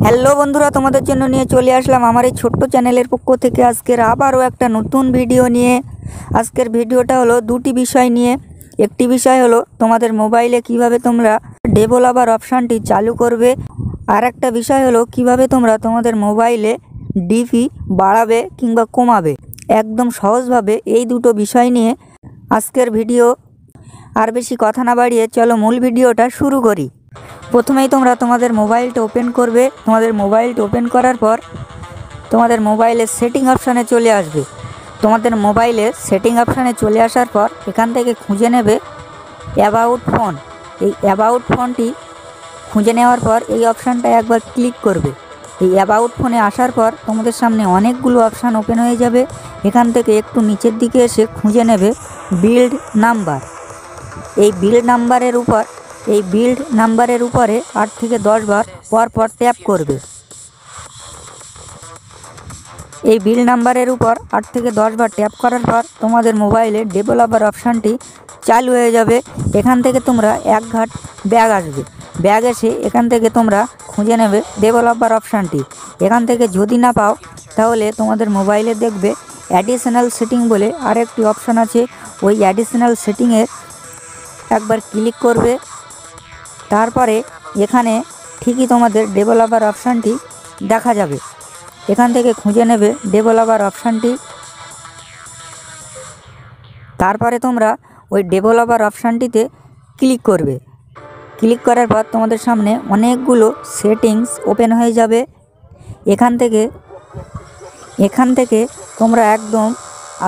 Hello বন্ধুরা, তোমাদের জন্য নিয়ে চলে আসলাম আমার এই ছোট্ট চ্যানেলের পক্ষ থেকে আজকের আবারও একটা নতুন ভিডিও নিয়ে। আজকের ভিডিওটা হলো দুটি বিষয় নিয়ে। একটি বিষয় হলো তোমাদের মোবাইলে কিভাবে তোমরা ডেভেলপার অপশানটি চালু করবে, আর একটা বিষয় হলো কিভাবে তোমরা তোমাদের মোবাইলে ডিপি বাড়াবে কিংবা কমাবে একদম সহজভাবে। এই দুটো বিষয় নিয়ে আজকের ভিডিও। আর বেশি কথা না বাড়িয়ে চলো মূল ভিডিওটা শুরু করি। প্রথমেই তোমরা তোমাদের মোবাইলটা ওপেন করবে। তোমাদের মোবাইলটা ওপেন করার পর তোমাদের মোবাইলের সেটিং অপশানে চলে আসবে। তোমাদের মোবাইলের সেটিং অপশানে চলে আসার পর এখান থেকে খুঁজে নেবে অ্যাবাউট ফোন। এই অ্যাবাউট ফোনটি খুঁজে নেওয়ার পর এই অপশানটায় একবার ক্লিক করবে। এই অ্যাবাউট ফোনে আসার পর তোমাদের সামনে অনেকগুলো অপশান ওপেন হয়ে যাবে। এখান থেকে একটু নিচের দিকে এসে খুঁজে নেবে বিল্ড নাম্বার। এই বিল্ড নাম্বারের উপরে 8 থেকে 10 বার পর ট্যাপ করবে। এই বিল্ড নাম্বারের উপর 8 থেকে 10 বার ট্যাপ করার পর তোমাদের মোবাইলে ডেভেলপার অপশানটি চালু হয়ে যাবে। এখান থেকে তোমরা এক ঘাট ব্যাগ আসবে। ব্যাগ এসে এখান থেকে তোমরা খুঁজে নেবে ডেভেলপার অপশানটি। এখান থেকে যদি না পাও তাহলে তোমাদের মোবাইলে দেখবে অ্যাডিশনাল সেটিং বলে আরেকটি অপশান আছে। ওই অ্যাডিশনাল সেটিংয়ে একবার ক্লিক করবে। তারপরে এখানে ঠিকই তোমাদের ডেভেলপার অপশানটি দেখা যাবে। এখান থেকে খুঁজে নেবে ডেভেলপার অপশানটি। তারপরে তোমরা ওই ডেভেলপার অপশানটিতে ক্লিক করবে। ক্লিক করার পর তোমাদের সামনে অনেকগুলো সেটিংস ওপেন হয়ে যাবে। এখান থেকে তোমরা একদম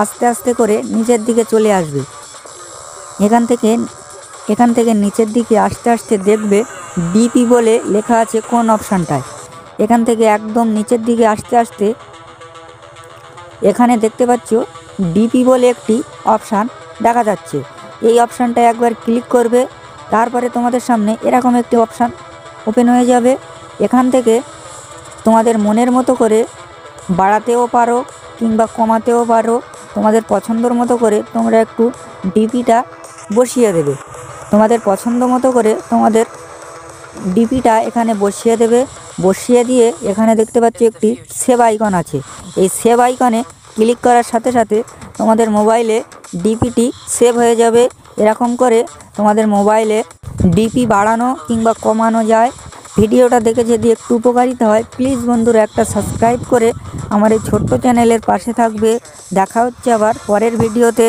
আস্তে আস্তে করে নিচের দিকে চলে আসবে। এখান থেকে নিচের দিকে আস্তে আস্তে দেখবে ডিপি বলে লেখা আছে কোন অপশানটায়। এখান থেকে একদম নিচের দিকে আস্তে আস্তে এখানে দেখতে পাচ্ছ ডিপি বলে একটি অপশান দেখা যাচ্ছে। এই অপশানটায় একবার ক্লিক করবে। তারপরে তোমাদের সামনে এরকম একটি অপশান ওপেন হয়ে যাবে। এখান থেকে তোমাদের মনের মতো করে বাড়াতেও পারো কিংবা কমাতেও পারো। তোমাদের পছন্দর মতো করে তোমরা একটু ডিপিটা বসিয়ে দেবে। তোমাদের পছন্দ মতো করে তোমাদের ডিপিটা এখানে বসিয়ে দেবে। বসিয়ে দিয়ে এখানে দেখতে পাচ্ছ একটি সেভ আইকন আছে। এই সেভ আইকনে ক্লিক করার সাথে সাথে তোমাদের মোবাইলে ডিপিটি সেভ হয়ে যাবে। এরকম করে তোমাদের মোবাইলে ডিপি বাড়ানো কিংবা কমানো যায়। ভিডিওটা দেখে যদি একটু উপকারিতা হয় প্লিজ বন্ধুরা একটা সাবস্ক্রাইব করে আমার এই ছোট্ট চ্যানেলের পাশে থাকবে। দেখা হচ্ছে আবার পরের ভিডিওতে।